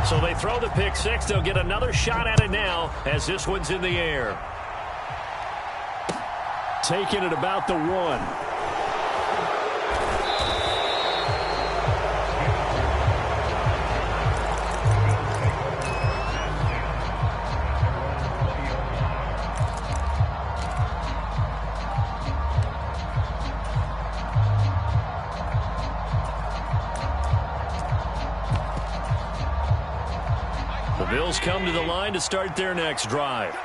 So they throw the pick six. They'll get another shot at it now as this one's in the air. Taking it about the 1. Bills come to the line to start their next drive.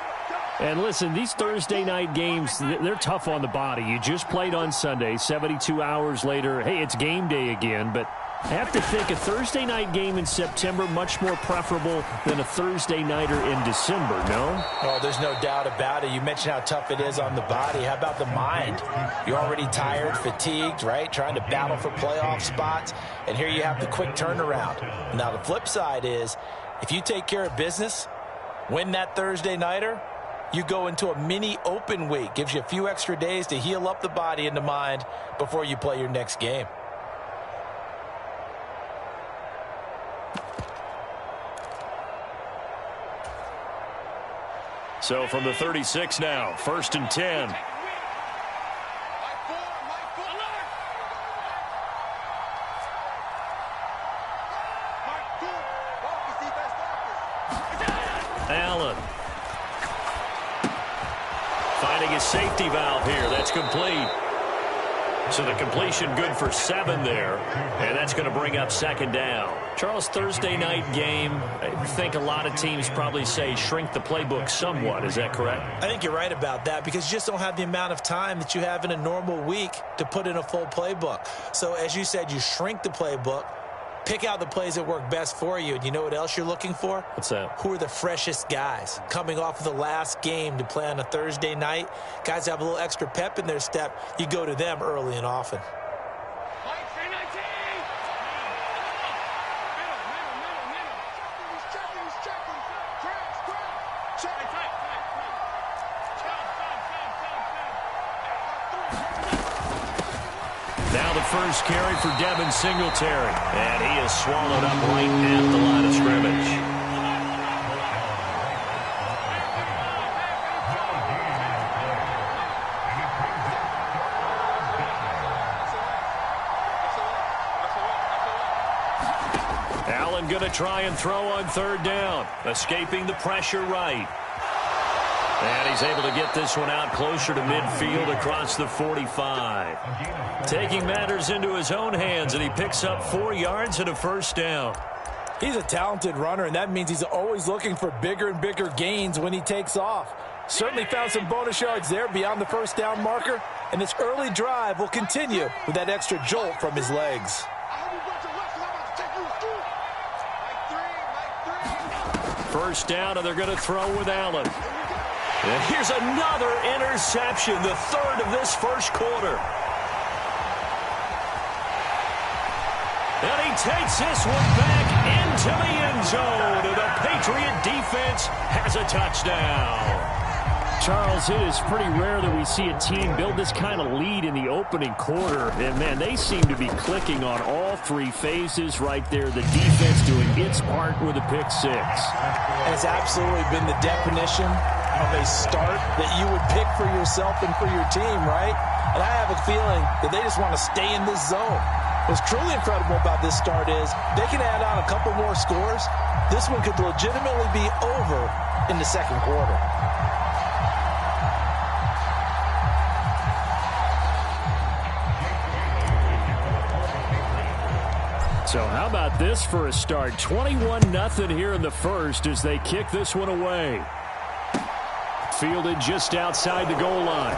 And listen, these Thursday night games, they're tough on the body. You just played on Sunday, 72 hours later. Hey, it's game day again, but I have to think a Thursday night game in September much more preferable than a Thursday nighter in December, no? Oh, there's no doubt about it. You mentioned how tough it is on the body. How about the mind? You're already tired, fatigued, right? Trying to battle for playoff spots. And here you have the quick turnaround. Now, the flip side is, if you take care of business, win that Thursday nighter, you go into a mini open week. Gives you a few extra days to heal up the body and the mind before you play your next game. So from the 36 now, 1st and 10. Allen. Finding his safety valve here. That's complete. So the completion good for 7 there. And that's going to bring up 2nd down. Charles, Thursday night game, I think a lot of teams probably say shrink the playbook somewhat. Is that correct? I think you're right about that because you just don't have the amount of time that you have in a normal week to put in a full playbook. So as you said, you shrink the playbook. Pick out the plays that work best for you. And you know what else you're looking for? What's that? Who are the freshest guys coming off of the last game to play on a Thursday night? Guys have a little extra pep in their step. You go to them early and often. Now the first carry for Devin Singletary. And he is swallowed up right at the line of scrimmage. Allen going to try and throw on 3rd down. Escaping the pressure right. And he's able to get this one out closer to midfield across the 45. Taking matters into his own hands, and he picks up 4 yards and a 1st down. He's a talented runner, and that means he's always looking for bigger and bigger gains when he takes off. Certainly found some bonus yards there beyond the 1st down marker, and this early drive will continue with that extra jolt from his legs. 1st down, and they're going to throw with Allen. And here's another interception, the 3rd of this 1st quarter. And he takes this one back into the end zone, and the Patriot defense has a touchdown. Charles, it is pretty rare that we see a team build this kind of lead in the opening quarter. And, man, they seem to be clicking on all 3 phases right there. The defense doing its part with a pick 6. And it's absolutely been the definition of a start that you would pick for yourself and for your team, right? And I have a feeling that they just want to stay in this zone. What's truly incredible about this start is they can add on a couple more scores. This one could legitimately be over in the 2nd quarter. So how about this for a start? 21-0 here in the 1st as they kick this one away. Fielded just outside the goal line.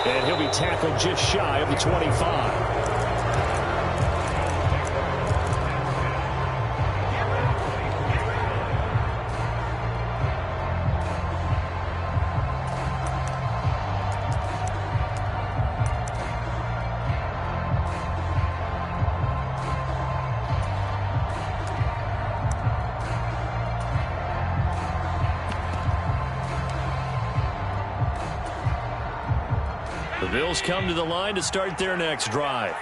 And he'll be tackled just shy of the 25. The Bills come to the line to start their next drive.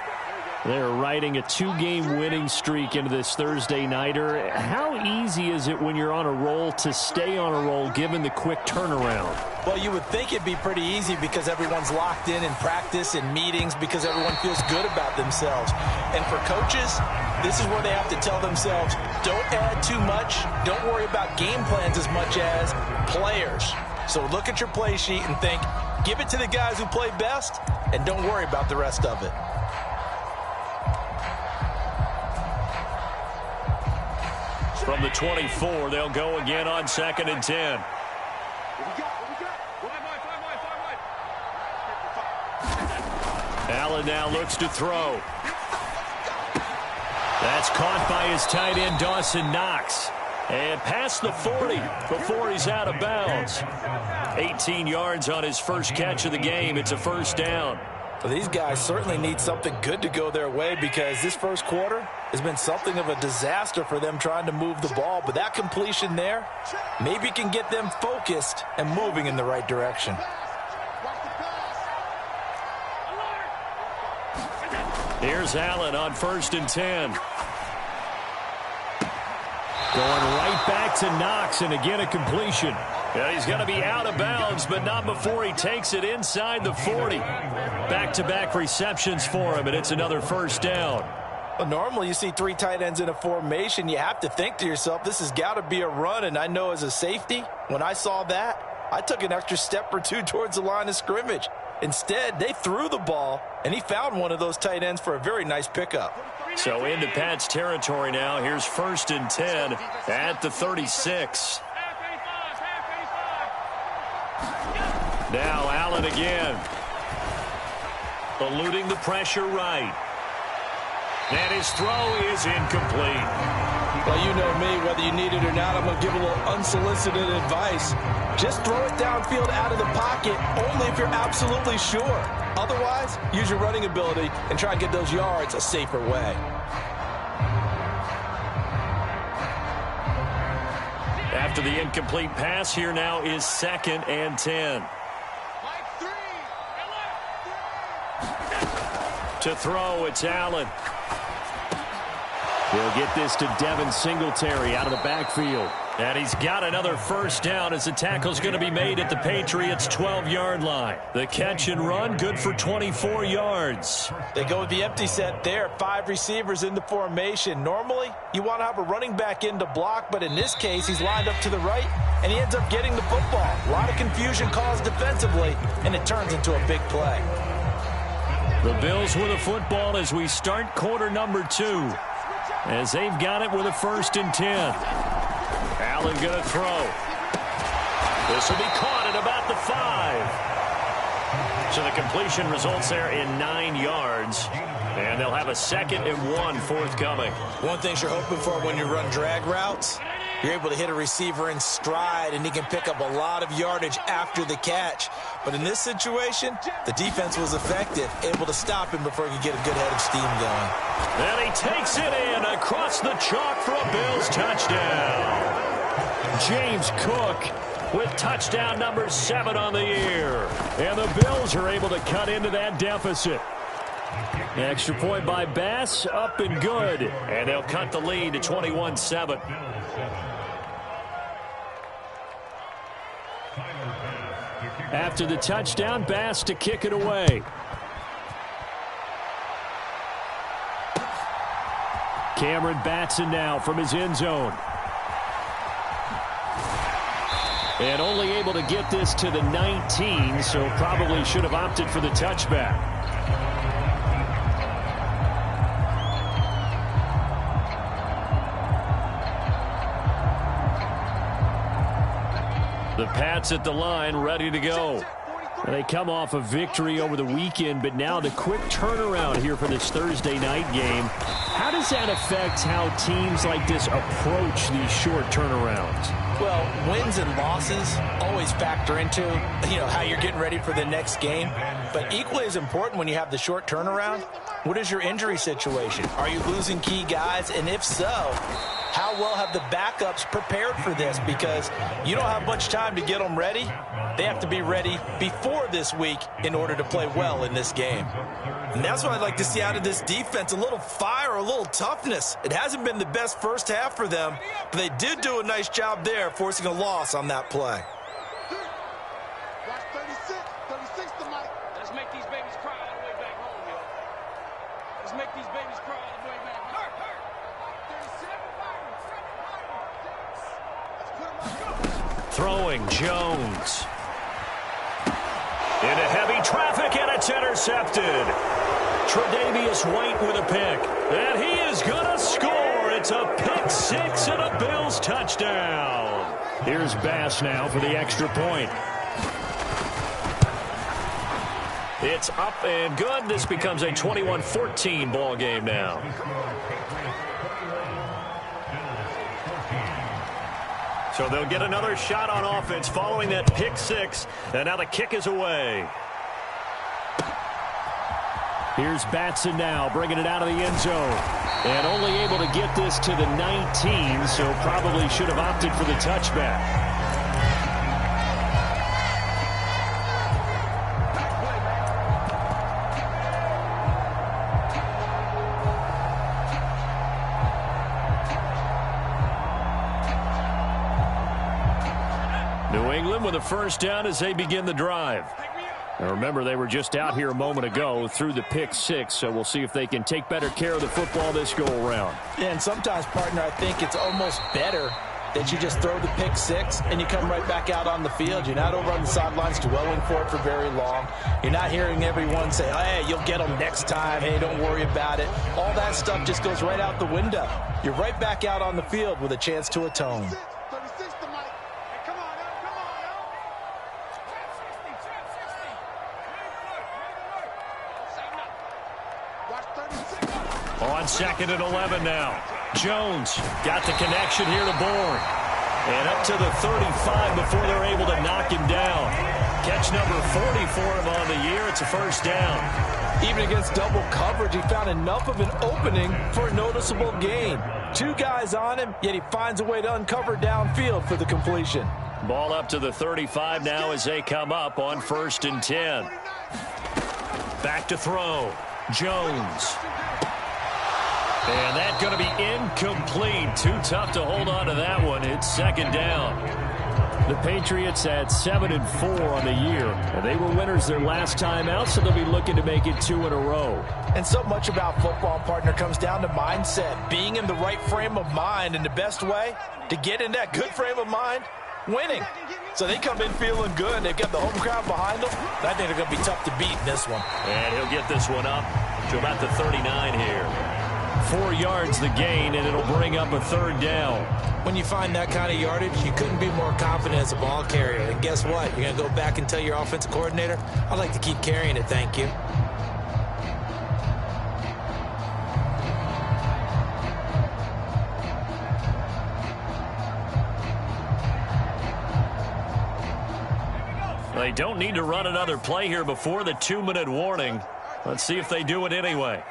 They're riding a 2-game winning streak into this Thursday nighter. How easy is it when you're on a roll to stay on a roll given the quick turnaround? Well, you would think it'd be pretty easy because everyone's locked in practice and meetings because everyone feels good about themselves. And for coaches, this is where they have to tell themselves, don't add too much, don't worry about game plans as much as players. So look at your play sheet and think, give it to the guys who play best and don't worry about the rest of it. From the 24, they'll go again on 2nd and 10. Allen now looks to throw. That's caught by his tight end, Dawson Knox. And past the 40 before he's out of bounds. 18 yards on his first catch of the game. It's a first down. Well, these guys certainly need something good to go their way because this first quarter has been something of a disaster for them trying to move the ball. But that completion there maybe can get them focused and moving in the right direction. Here's Allen on 1st and 10. Going right back to Knox, and again a completion. Yeah, he's going to be out of bounds, but not before he takes it inside the 40. Back-to-back receptions for him, and it's another first down. Well, normally you see 3 tight ends in a formation. You have to think to yourself, this has got to be a run. And I know as a safety, when I saw that, I took an extra step or 2 towards the line of scrimmage. Instead, they threw the ball, and he found one of those tight ends for a very nice pickup. So into Pat's territory now. Here's 1st and 10 at the 36. Now Allen again. Eluding the pressure right. And his throw is incomplete. Well, you know me, whether you need it or not, I'm going to give a little unsolicited advice. Just throw it downfield out of the pocket only if you're absolutely sure. Otherwise, use your running ability and try and get those yards a safer way. After the incomplete pass, here now is 2nd and 10. To throw, it's Allen. They'll get this to Devin Singletary out of the backfield. And he's got another first down as the tackle's going to be made at the Patriots' 12-yard line. The catch and run, good for 24 yards. They go with the empty set there. 5 receivers in the formation. Normally, you want to have a running back in to block, but in this case, he's lined up to the right, and he ends up getting the football. A lot of confusion caused defensively, and it turns into a big play. The Bills with a football as we start quarter number 2. As they've got it with a 1st and 10. Allen going to throw. This will be caught at about the 5. So the completion results there in 9 yards. And they'll have a 2nd and 1 forthcoming. One thing you're hoping for when you run drag routes, you're able to hit a receiver in stride, and he can pick up a lot of yardage after the catch. But in this situation, the defense was effective, able to stop him before he could get a good head of steam going. And he takes it in across the chalk for a Bills touchdown. James Cook with touchdown number 7 on the year. And the Bills are able to cut into that deficit. Extra point by Bass, up and good. And they'll cut the lead to 21-7. After the touchdown, Bass to kick it away. Cameron Batson now from his end zone. And only able to get this to the 19, so probably should have opted for the touchback. The Pats at the line, ready to go. They come off a victory over the weekend, but now the quick turnaround here for this Thursday night game. How does that affect how teams like this approach these short turnarounds? Well, wins and losses always factor into, how you're getting ready for the next game. But equally as important when you have the short turnaround, what is your injury situation? Are you losing key guys? And if so, how well have the backups prepared for this? Because you don't have much time to get them ready. They have to be ready before this week in order to play well in this game. And that's what I'd like to see out of this defense, a little fire, a little toughness. It hasn't been the best first half for them, but they did do a nice job there, forcing a loss on that play. Watch 36 tonight. Let's make these babies cry all the way back home, yo. Let's make these babies cry all the way back home. Throwing Jones. Into heavy traffic, and it's intercepted. Tre'Davious White with a pick. And he is going to score. It's a pick six and a Bills touchdown. Here's Bass now for the extra point. It's up and good. This becomes a 21-14 ball game now. So they'll get another shot on offense following that pick six. And now the kick is away. Here's Batson now, bringing it out of the end zone. And only able to get this to the 19, so probably should have opted for the touchback. New England with a first down as they begin the drive. And remember, they were just out here a moment ago through the pick six, so we'll see if they can take better care of the football this go-around. Yeah, and sometimes, partner, I think it's almost better that you just throw the pick six and you come right back out on the field. You're not over on the sidelines dwelling for it for very long. You're not hearing everyone say, hey, you'll get them next time. Hey, don't worry about it. All that stuff just goes right out the window. You're right back out on the field with a chance to atone. On second and 11 now. Jones got the connection here to Bourne. And up to the 35 before they're able to knock him down. Catch number 40 for him on the year. It's a first down. Even against double coverage, he found enough of an opening for a noticeable gain. Two guys on him, yet he finds a way to uncover downfield for the completion. Ball up to the 35 now as they come up on 1st and 10. Back to throw. Jones. And that's going to be incomplete. Too tough to hold on to that one. It's second down. The Patriots at 7-4 on the year. And they were winners their last time out, so they'll be looking to make it 2 in a row. And so much about football, partner, comes down to mindset. Being in the right frame of mind, and the best way to get in that good frame of mind, winning. So they come in feeling good. They've got the home crowd behind them. I think they're going to be tough to beat in this one. And he'll get this one up to about the 39 here. 4 yards the gain, and it'll bring up a third down. When you find that kind of yardage, you couldn't be more confident as a ball carrier. And guess what? You're going to go back and tell your offensive coordinator, I'd like to keep carrying it, thank you. They don't need to run another play here before the 2-minute warning. Let's see if they do it anyway.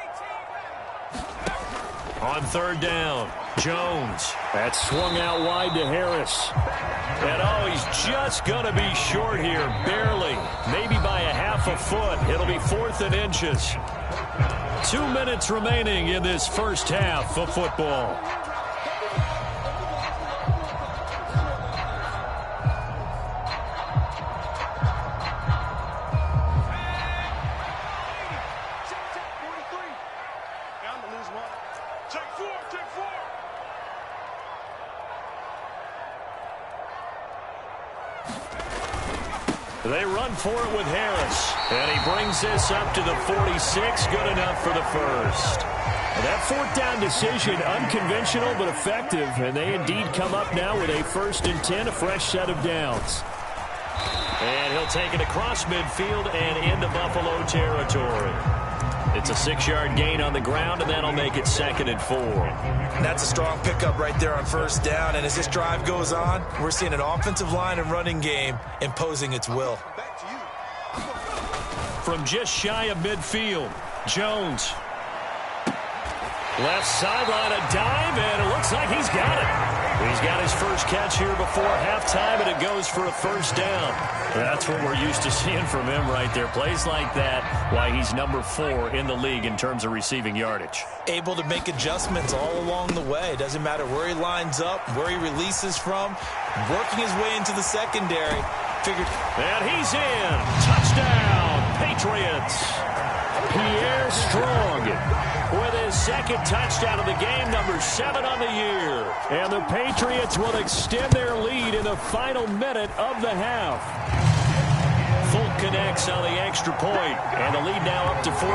On third down, Jones. That swung out wide to Harris. And oh, he's just going to be short here, barely. Maybe by a half a foot. It'll be 4th and inches. 2 minutes remaining in this first half of football. They run for it with Harris. And he brings this up to the 46. Good enough for the first. That 4th down decision, unconventional but effective. And they indeed come up now with a 1st and 10, a fresh set of downs. And he'll take it across midfield and into Buffalo territory. It's a 6-yard gain on the ground, and that'll make it 2nd and 4. And that's a strong pickup right there on first down. And as this drive goes on, we're seeing an offensive line and running game imposing its will. from just shy of midfield. Jones. Left sideline, a dive, and it looks like he's got it. He's got his first catch here before halftime, and it goes for a first down. That's what we're used to seeing from him right there. Plays like that, why he's number 4 in the league in terms of receiving yardage. Able to make adjustments all along the way. Doesn't matter where he lines up, where he releases from, working his way into the secondary. And he's in. Touchdown, Patriots. Pierre Strong with his second touchdown of the game, number 7 on the year. And the Patriots will extend their lead in the final minute of the half. Fulk connects on the extra point, and the lead now up to 14.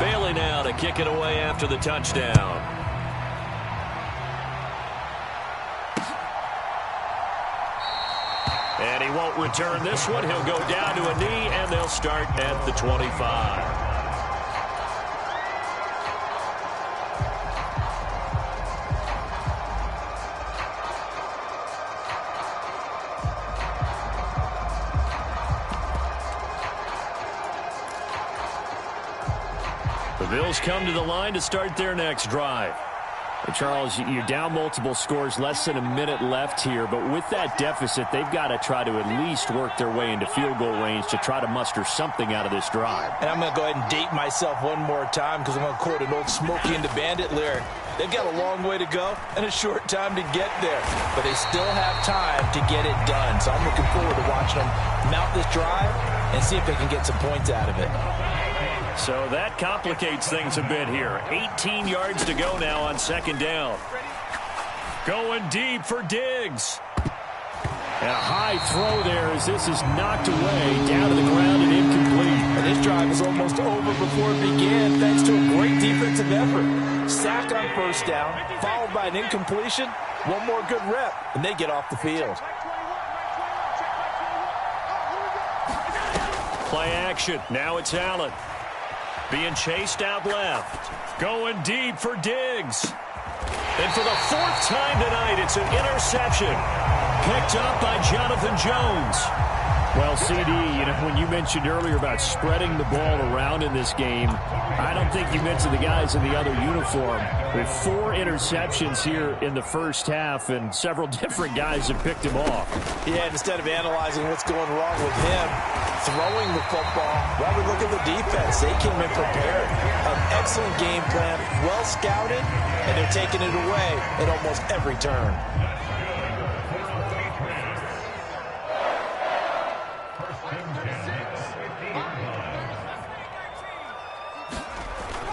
Bailey now to kick it away after the touchdown. And he won't return this one. He'll go down to a knee, and they'll start at the 25. The Bills come to the line to start their next drive. Charles, you're down multiple scores, less than a minute left here, but with that deficit, they've got to try to at least work their way into field goal range to try to muster something out of this drive. And I'm going to go ahead and date myself one more time because I'm going to quote an old Smokey and the Bandit lyric. They've got a long way to go and a short time to get there, but they still have time to get it done. So I'm looking forward to watching them mount this drive and see if they can get some points out of it. So that complicates things a bit here. 18 yards to go now on second down. Going deep for Diggs. And a high throw there as this is knocked away, down to the ground and incomplete. And this drive is almost over before it began thanks to a great defensive effort. Sack on first down, followed by an incompletion. One more good rep, and they get off the field. Play action. Now it's Allen. Being chased out left. Going deep for Diggs. And for the 4th time tonight, it's an interception. Picked up by Jonathan Jones. Well, CD, you know, when you mentioned earlier about spreading the ball around in this game, I don't think you mentioned the guys in the other uniform. With 4 interceptions here in the first half, and several different guys have picked him off. Yeah, instead of analyzing what's going wrong with him, throwing the football, rather look at the defense. They came in prepared. An excellent game plan, well scouted, and they're taking it away at almost every turn.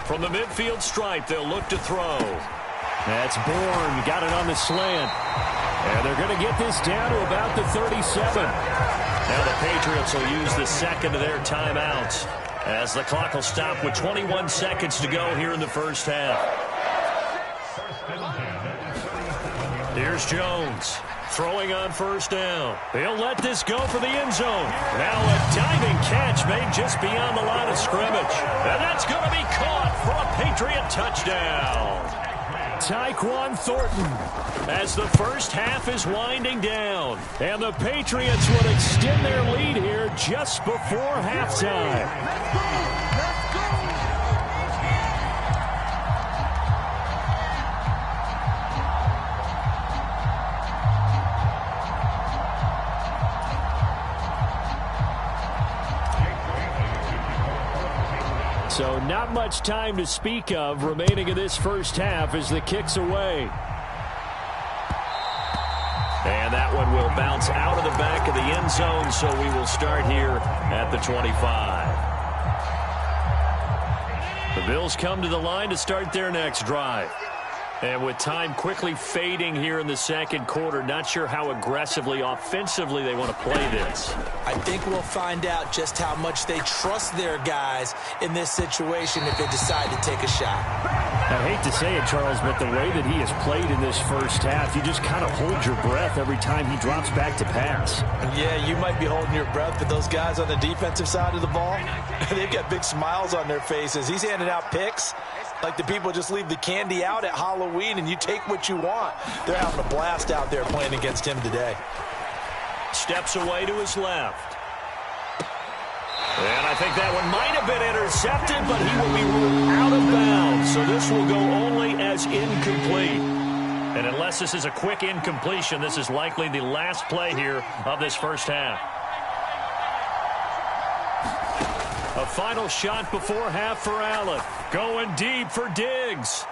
From the midfield stripe, they'll look to throw. That's Bourne. Got it on the slant. And they're going to get this down to about the 37. Now the Patriots will use the second of their timeouts as the clock will stop with 21 seconds to go here in the first half. Here's Jones. Throwing on first down. They'll let this go for the end zone. Now a diving catch made just beyond the line of scrimmage. And that's going to be caught for a Patriot touchdown. Tyquan Thornton. As the first half is winding down. And the Patriots would extend their lead here just before halftime. So not much time to speak of remaining in this first half as the kick's away. And that one will bounce out of the back of the end zone, so we will start here at the 25. The Bills come to the line to start their next drive. And with time quickly fading here in the second quarter, not sure how aggressively, offensively they want to play this. I think we'll find out just how much they trust their guys in this situation if they decide to take a shot. I hate to say it, Charles, but the way that he has played in this first half, you just kind of hold your breath every time he drops back to pass. Yeah, you might be holding your breath, but those guys on the defensive side of the ball, they've got big smiles on their faces. He's handing out picks, Like the people just leave the candy out at Halloween and you take what you want. They're having a blast out there playing against him today. Steps away to his left. And I think that one might have been intercepted, but he will be ruled out of bounds. So this will go only as incomplete. And unless this is a quick incompletion, this is likely the last play here of this first half. A final shot before half for Allen. Going deep for Diggs.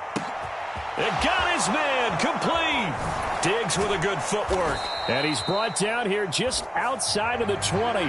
It got his man complete. Diggs with a good footwork. And he's brought down here just outside of the 20.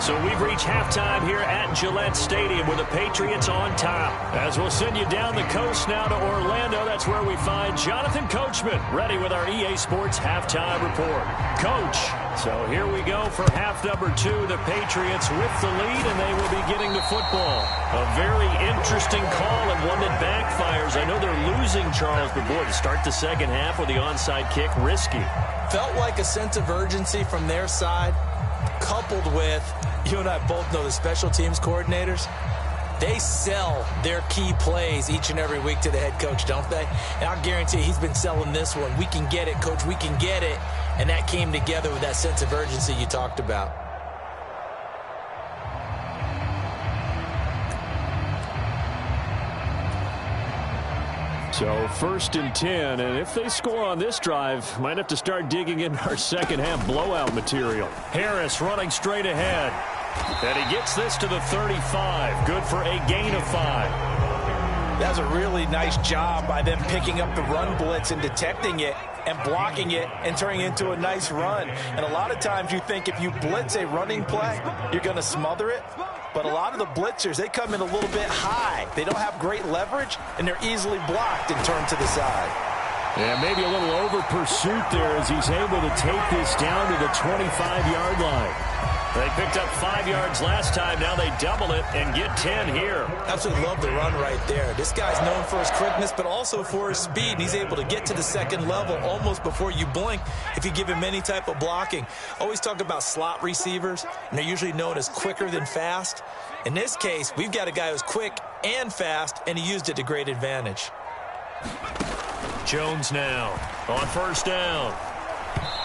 So we've reached halftime here at Gillette Stadium with the Patriots on top. As we'll send you down the coast now to Orlando, that's where we find Jonathan Coachman ready with our EA Sports Halftime Report. Coach, so here we go for half number 2. The Patriots with the lead, and they will be getting the football. A very interesting call and one that backfires. I know they're losing, Charles, but boy, to start the second half with the onside kick, risky. Felt like a sense of urgency from their side, coupled with, you and I both know the special teams coordinators, they sell their key plays each and every week to the head coach, don't they? And I'll guarantee he's been selling this one. We can get it, coach, we can get it. And that came together with that sense of urgency you talked about. So 1st and 10, and if they score on this drive, might have to start digging in our second half blowout material. Harris running straight ahead. And he gets this to the 35. Good for a gain of 5. That's a really nice job by them picking up the run blitz and detecting it and blocking it and turning it into a nice run. And a lot of times you think if you blitz a running play, you're going to smother it. But a lot of the blitzers, they come in a little bit high. They don't have great leverage, and they're easily blocked and turned to the side. Yeah, maybe a little over pursuit there as he's able to take this down to the 25-yard line. They picked up 5 yards last time. Now they double it and get 10 here. Absolutely love the run right there. This guy's known for his quickness, but also for his speed. And he's able to get to the second level almost before you blink if you give him any type of blocking. Always talk about slot receivers, and they're usually known as quicker than fast. In this case, we've got a guy who's quick and fast, and he used it to great advantage. Jones now on first down.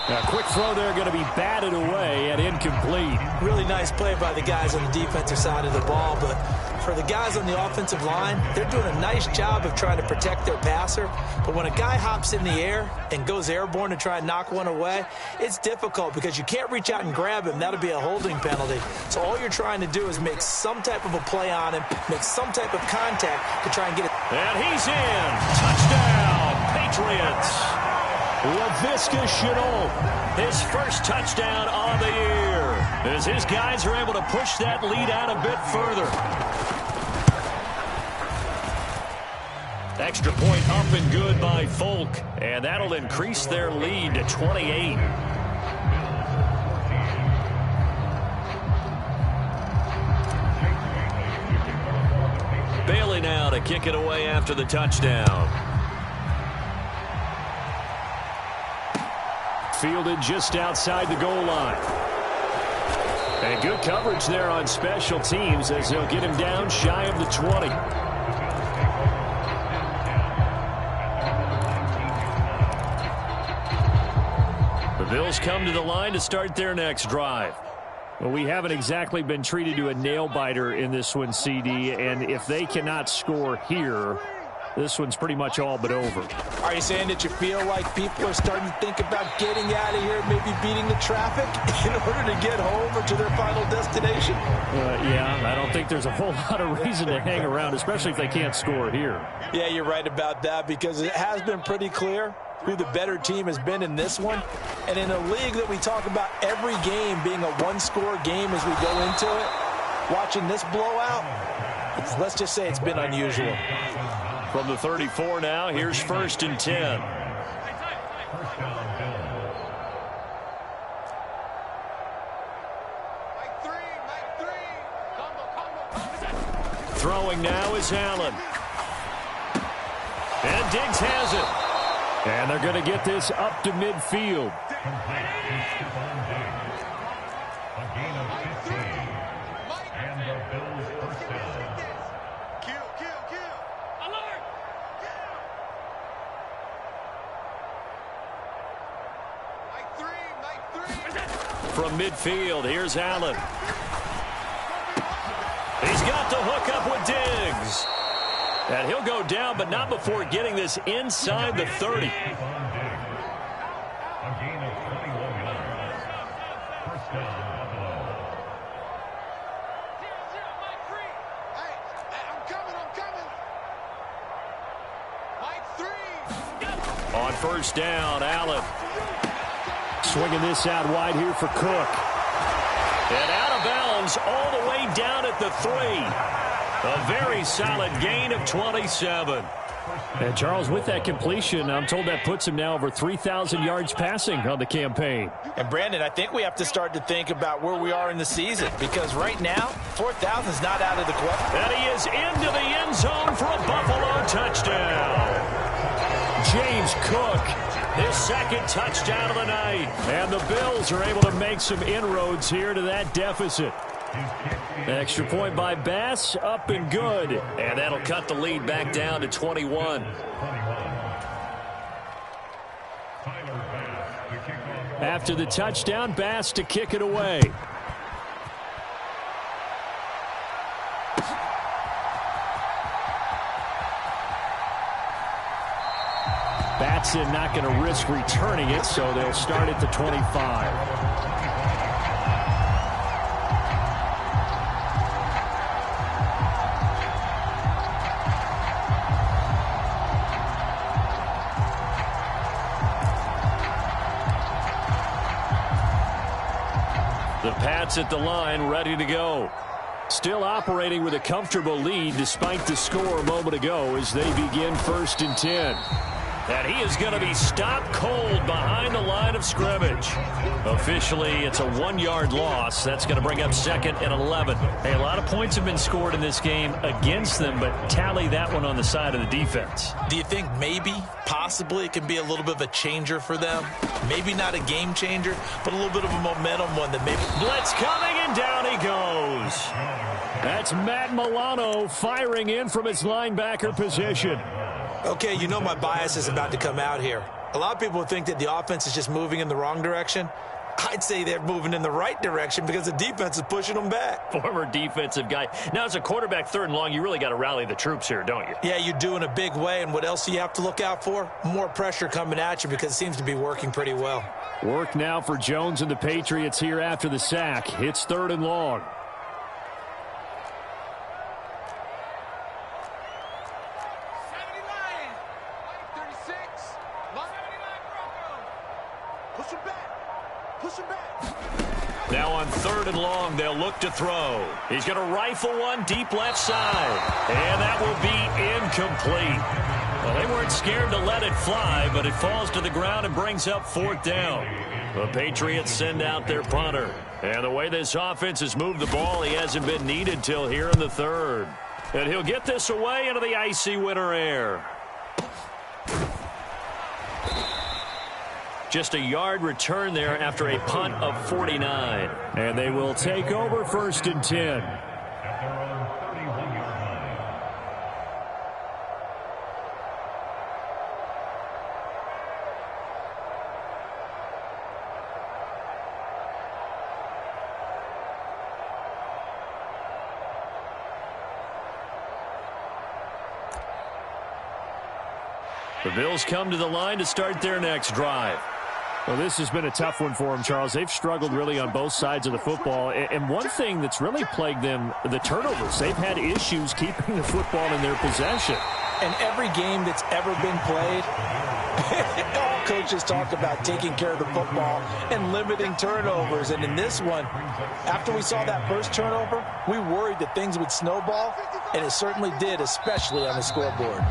A quick throw there going to be batted away and incomplete. Really nice play by the guys on the defensive side of the ball, but for the guys on the offensive line, they're doing a nice job of trying to protect their passer. But when a guy hops in the air and goes airborne to try and knock one away, it's difficult because you can't reach out and grab him. That'll be a holding penalty. So all you're trying to do is make some type of a play on him, make some type of contact to try and get it. And he's in. Touchdown, Patriots. LaVisca Chenault, his first touchdown on the year, as his guys are able to push that lead out a bit further. Extra point up and good by Folk, and that'll increase their lead to 28. Bailey now to kick it away after the touchdown. Fielded just outside the goal line. And good coverage there on special teams as they'll get him down shy of the 20. The Bills come to the line to start their next drive. Well, we haven't exactly been treated to a nail-biter in this one, CD, and if they cannot score here, this one's pretty much all but over. Are you saying that you feel like people are starting to think about getting out of here, maybe beating the traffic in order to get home or to their final destination? Yeah, I don't think there's a whole lot of reason to hang around, especially if they can't score here. Yeah, you're right about that because it has been pretty clear who the better team has been in this one. And in a league that we talk about every game being a one-score game as we go into it, watching this blowout, let's just say it's been unusual. From the 34 now, here's 1st and 10. Throwing now is Allen. And Diggs has it. And they're going to get this up to midfield. from midfield. Here's Allen. He's got the hook up with Diggs. And he'll go down, but not before getting this inside the 30. On first down, Allen. Swinging this out wide here for Cook. And out of bounds all the way down at the 3. A very solid gain of 27. And Charles, with that completion, I'm told that puts him now over 3,000 yards passing on the campaign. And Brandon, I think we have to start to think about where we are in the season, because right now, 4,000 is not out of the question. And he is into the end zone for a Buffalo touchdown. James Cook, his second touchdown of the night. And the Bills are able to make some inroads here to that deficit. Extra point by Bass, up and good. And that'll cut the lead back down to 21. After the touchdown, Bass to kick it away. Batson not going to risk returning it, so they'll start at the 25. The Pats at the line, ready to go. Still operating with a comfortable lead despite the score a moment ago as they begin 1st and 10. And he is going to be stopped cold behind the line of scrimmage. Officially, it's a 1-yard loss. That's going to bring up 2nd and 11. Hey, a lot of points have been scored in this game against them, but tally that one on the side of the defense. Do you think maybe, possibly, it can be a little bit of a changer for them? Maybe not a game changer, but a little bit of a momentum one that maybe... Blitz coming, and down he goes. That's Matt Milano firing in from his linebacker position. Okay, you know my bias is about to come out here. A lot of people think that the offense is just moving in the wrong direction. I'd say they're moving in the right direction because the defense is pushing them back. Former defensive guy. Now, as a quarterback 3rd and long, you really got to rally the troops here, don't you? Yeah, you do in a big way. And what else do you have to look out for? More pressure coming at you because it seems to be working pretty well. Work now for Jones and the Patriots here after the sack. It's 3rd and long. Now on 3rd and long, they'll look to throw. He's going to rifle one deep left side. And that will be incomplete. Well, they weren't scared to let it fly, but it falls to the ground and brings up 4th down. The Patriots send out their punter. And the way this offense has moved the ball, he hasn't been needed till here in the 3rd. And he'll get this away into the icy winter air. Just a yard return there after a punt of 49. And they will take over 1st and 10. The Bills come to the line to start their next drive. Well, this has been a tough one for them, Charles. They've struggled really on both sides of the football. And one thing that's really plagued them, the turnovers. They've had issues keeping the football in their possession. And every game that's ever been played, all coaches talk about taking care of the football and limiting turnovers. And in this one, after we saw that first turnover, we worried that things would snowball, and it certainly did, especially on the scoreboard.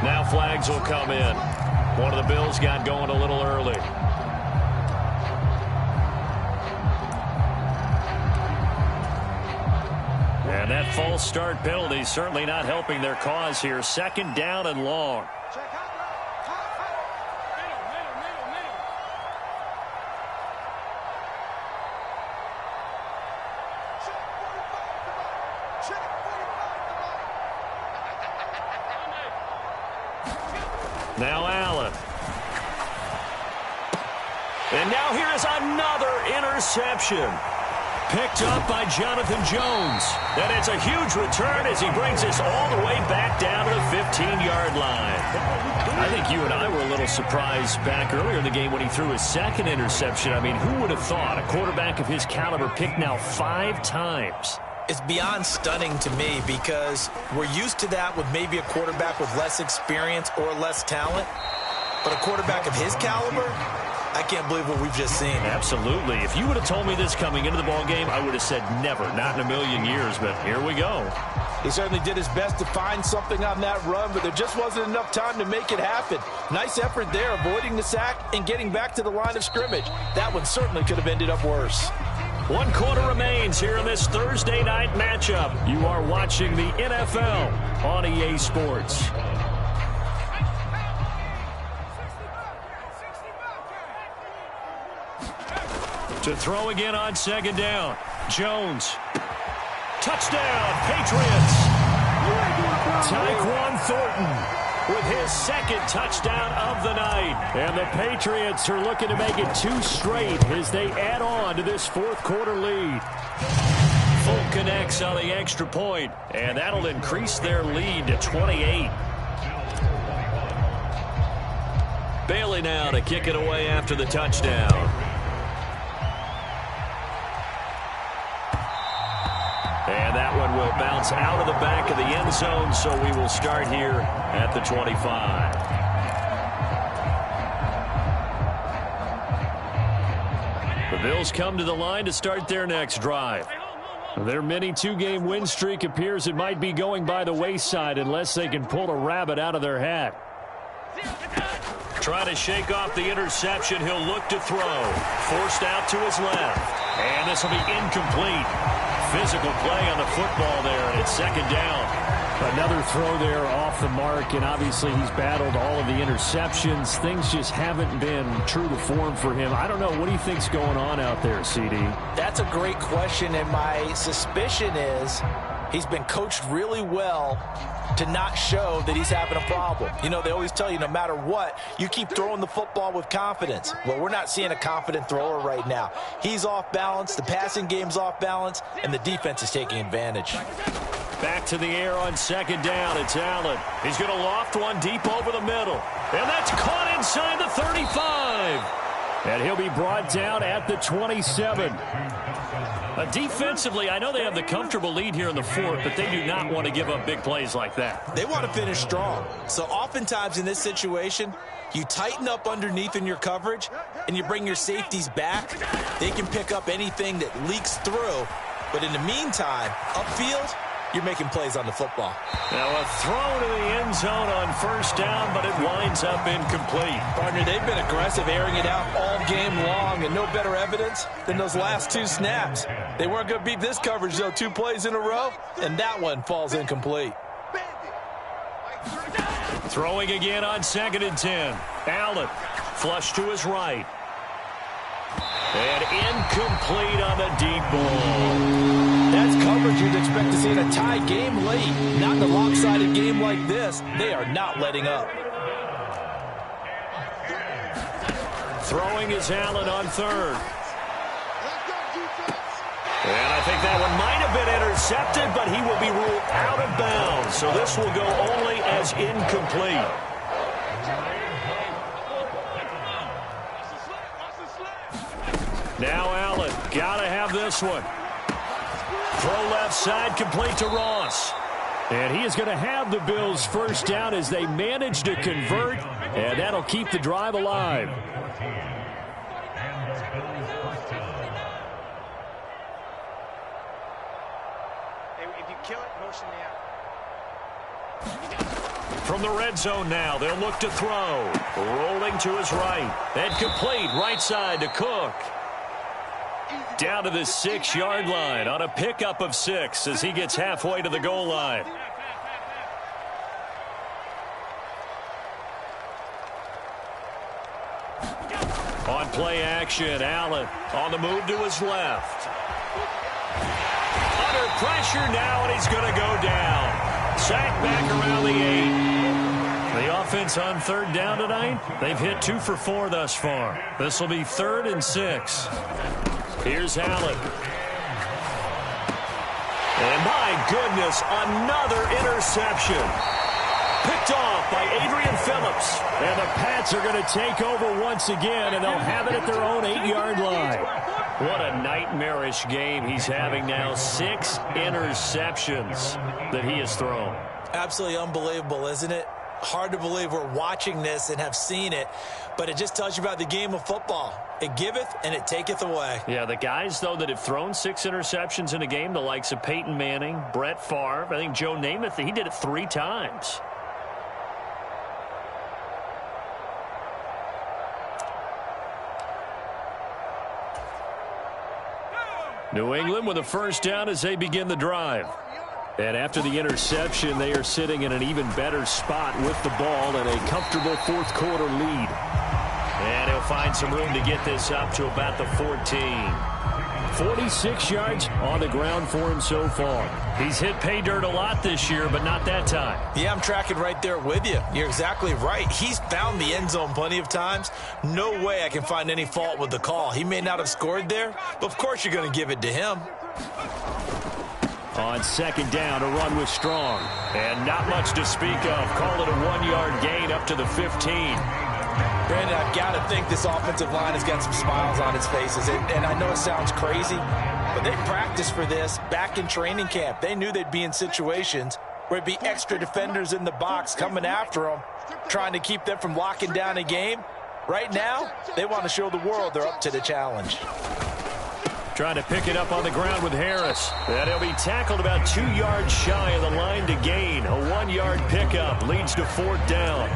Now flags will come in. One of the Bills got going a little early. And that false start penalty certainly not helping their cause here. 2nd down and long. Now Allen. And now here is another interception. Picked up by Jonathan Jones. And it's a huge return as he brings us all the way back down to the 15-yard line. I think you and I were a little surprised back earlier in the game when he threw his second interception. I mean, who would have thought a quarterback of his caliber picked now 5 times? It's beyond stunning to me because we're used to that with maybe a quarterback with less experience or less talent. But a quarterback of his caliber, I can't believe what we've just seen. Absolutely. If you would have told me this coming into the ball game, I would have said never, not in a million years, but here we go. He certainly did his best to find something on that run, but there just wasn't enough time to make it happen. Nice effort there, avoiding the sack and getting back to the line of scrimmage. That one certainly could have ended up worse. 1 quarter remains here in this Thursday night matchup. You are watching the NFL on EA Sports. To throw again on second down. Jones. Touchdown, Patriots. Tyquan Thornton with his second touchdown of the night. And the Patriots are looking to make it 2 straight as they add on to this 4th quarter lead. Full connects on the extra point, and that'll increase their lead to 28. Bailey now to kick it away after the touchdown. And that one will bounce out of the back of the end zone, so we will start here at the 25. The Bills come to the line to start their next drive. Their mini 2-game win streak appears it might be going by the wayside unless they can pull a rabbit out of their hat. Trying to shake off the interception. He'll look to throw. Forced out to his left. And this will be incomplete. Physical play on the football there, and it's second down. Another throw there off the mark, and obviously he's battled all of the interceptions. Things just haven't been true to form for him. I don't know. What do you think's going on out there, CD? That's a great question, and my suspicion is he's been coached really well to not show that he's having a problem. You know, they always tell you no matter what, you keep throwing the football with confidence. Well, we're not seeing a confident thrower right now. He's off balance, the passing game's off balance, and the defense is taking advantage. Back to the air on second down. It's Allen. He's going to loft one deep over the middle. And that's caught inside the 35. And he'll be brought down at the 27. Defensively, I know they have the comfortable lead here in the 4th, but they do not want to give up big plays like that. They want to finish strong. So oftentimes in this situation, you tighten up underneath in your coverage, and you bring your safeties back. They can pick up anything that leaks through. But in the meantime, upfield, you're making plays on the football. Now a throw to the end zone on first down, but it winds up incomplete. Partner, they've been aggressive, airing it out all game long, and no better evidence than those last 2 snaps. They weren't going to beat this coverage, though, 2 plays in a row, and that one falls incomplete. Throwing again on second and 10. Allen, flush to his right. And incomplete on the deep ball. That's coverage you'd expect to see in a tie game late. Not in a lopsided game like this. They are not letting up. Throwing is Allen on third. And I think that one might have been intercepted, but he will be ruled out of bounds. So this will go only as incomplete. Now Allen, gotta have this one. Throw left side, complete to Ross. And he is going to have the Bills first down as they manage to convert, and that'll keep the drive alive. If you kill it, motion me out. From the red zone now, they'll look to throw. Rolling to his right. And complete right side to Cook. Down to the 6-yard line on a pickup of 6 as he gets halfway to the goal line. On play action, Allen on the move to his left. Under pressure now, and he's going to go down. Sacked back around the 8. The offense on third down tonight, they've hit 2 for 4 thus far. This will be 3rd and 6. Here's Allen. And my goodness, another interception. Picked off by Adrian Phillips. And the Pats are going to take over once again, and they'll have it at their own 8-yard line. What a nightmarish game he's having now. 6 interceptions that he has thrown. Absolutely unbelievable, isn't it? Hard to believe we're watching this and have seen it, but it just tells you about the game of football. It giveth and it taketh away. Yeah, the guys, though, that have thrown 6 interceptions in a game, the likes of Peyton Manning, Brett Favre, I think Joe Namath, he did it 3 times. New England with a first down as they begin the drive. And after the interception, they are sitting in an even better spot with the ball and a comfortable 4th quarter lead. And he'll find some room to get this up to about the 14. 46 yards on the ground for him so far. He's hit pay dirt a lot this year, but not that time. Yeah, I'm tracking right there with you. You're exactly right. He's found the end zone plenty of times. No way I can find any fault with the call. He may not have scored there, but of course you're going to give it to him. On 2nd down, a run with Strong. And not much to speak of. Call it a 1-yard gain up to the 15. Brandon, I've got to think this offensive line has got some smiles on its faces. And I know it sounds crazy, but they practiced for this back in training camp. They knew they'd be in situations where it'd be extra defenders in the box coming after them, trying to keep them from locking down a game. Right now, they want to show the world they're up to the challenge. Trying to pick it up on the ground with Harris. And he'll be tackled about 2 yards shy of the line to gain. A 1-yard pickup leads to 4th down.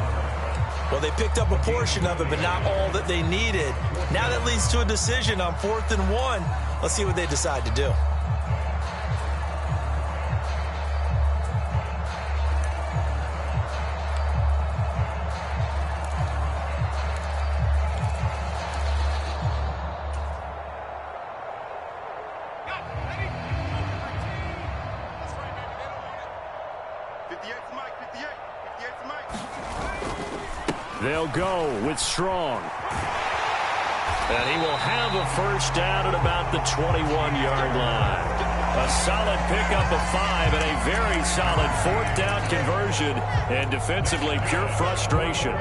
Well, they picked up a portion of it, but not all that they needed. Now that leads to a decision on 4th and 1. Let's see what they decide to do. They'll go with Strong. And he will have a first down at about the 21-yard line. A solid pickup of 5 and a very solid 4th down conversion. And defensively, pure frustration.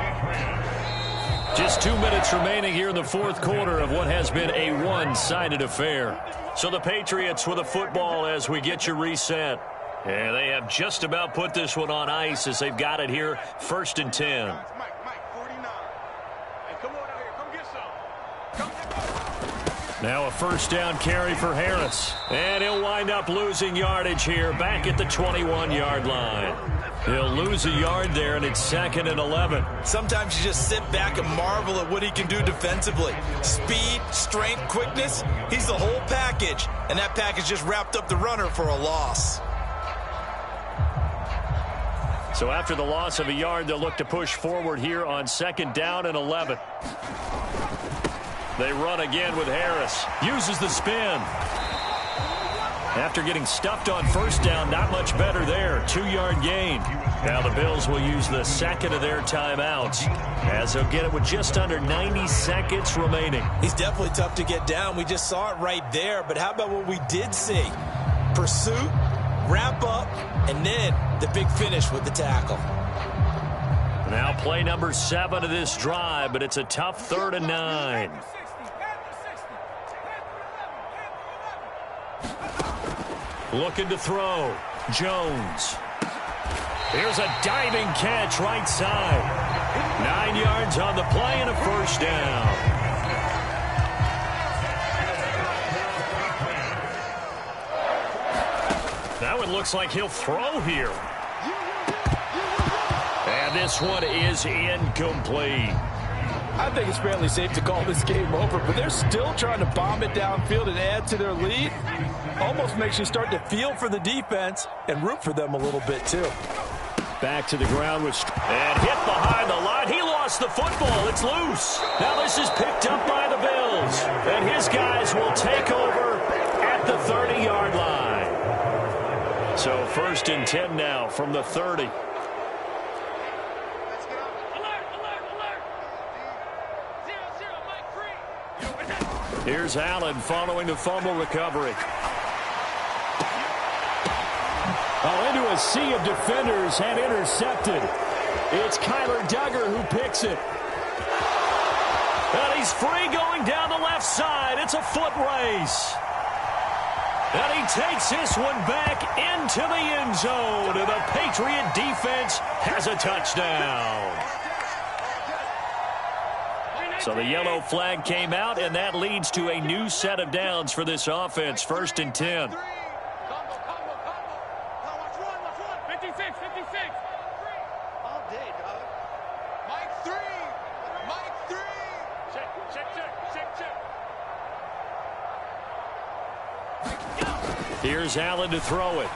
Just 2 minutes remaining here in the 4th quarter of what has been a one-sided affair. So the Patriots with a football as we get you reset. And they have just about put this one on ice as they've got it here, 1st and 10. Now a first down carry for Harris. And he'll wind up losing yardage here back at the 21-yard line. He'll lose a yard there, and it's 2nd and 11. Sometimes you just sit back and marvel at what he can do defensively. Speed, strength, quickness, he's the whole package. And that package just wrapped up the runner for a loss. So after the loss of a yard, they'll look to push forward here on 2nd down and 11. They run again with Harris. Uses the spin. After getting stuffed on 1st down, not much better there. 2-yard gain. Now the Bills will use the 2nd of their timeouts as they'll get it with just under 90 seconds remaining. He's definitely tough to get down. We just saw it right there. But how about what we did see? Pursuit, wrap up, and then the big finish with the tackle. Now play number 7 of this drive, but it's a tough 3rd and 9. Looking to throw. Jones. Here's a diving catch right side. 9 yards on the play and a first down. That one looks like he'll throw here. And this one is incomplete. I think it's fairly safe to call this game over, but they're still trying to bomb it downfield and add to their lead. Almost makes you start to feel for the defense and root for them a little bit, too. Back to the ground with and hit behind the line. He lost the football. It's loose. Now this is picked up by the Bills. And his guys will take over at the 30-yard line. So 1st and 10 now from the 30. Here's Allen following the fumble recovery. Oh, into a sea of defenders and intercepted. It's Kyler Duggar who picks it. And he's free going down the left side. It's a foot race. And he takes this one back into the end zone. And the Patriot defense has a touchdown. So the yellow flag came out, and that leads to a new set of downs for this offense. 1st and 10. 56. All day, dog. Mike 3. Check. Here's Allen to throw it.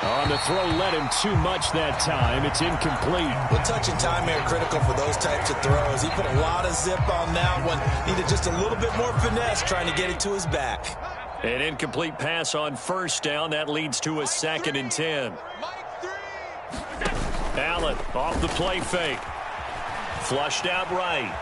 On the throw, led him too much that time. It's incomplete. Well, touch and time are critical for those types of throws. He put a lot of zip on that one. Needed just a little bit more finesse trying to get it to his back. An incomplete pass on 1st down. That leads to a 2nd and 10. Allen off the play fake. Flushed out right.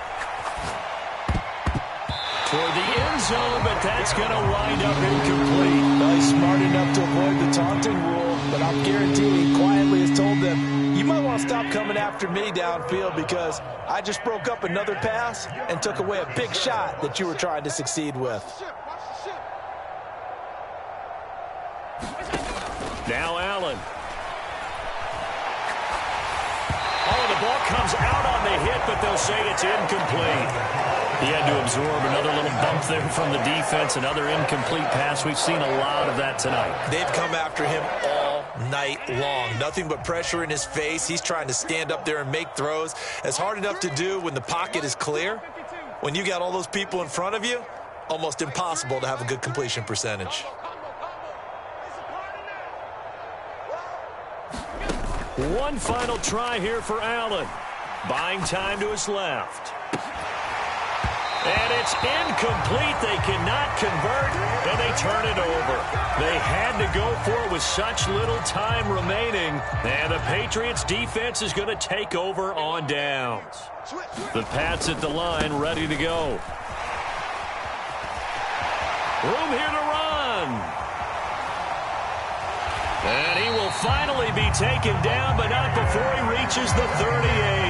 Toward the end zone, but that's going to wind up incomplete. Well, he's smart enough to avoid the taunting rule, but I'm guaranteed he quietly has told them, you might want to stop coming after me downfield because I just broke up another pass and took away a big shot that you were trying to succeed with. Now Allen. Oh, the ball comes out on the hit, but they'll say it's incomplete. He had to absorb another little bump there from the defense, another incomplete pass. We've seen a lot of that tonight. They've come after him all night long. Nothing but pressure in his face. He's trying to stand up there and make throws. It's hard enough to do when the pocket is clear. When you got all those people in front of you, almost impossible to have a good completion percentage. One final try here for Allen. Buying time to his left. And it's incomplete. They cannot convert, and they turn it over. They had to go for it with such little time remaining. And the Patriots defense is going to take over on downs. The Pats at the line, ready to go. Room here to run. And he will finally be taken down, but not before he reaches the 38.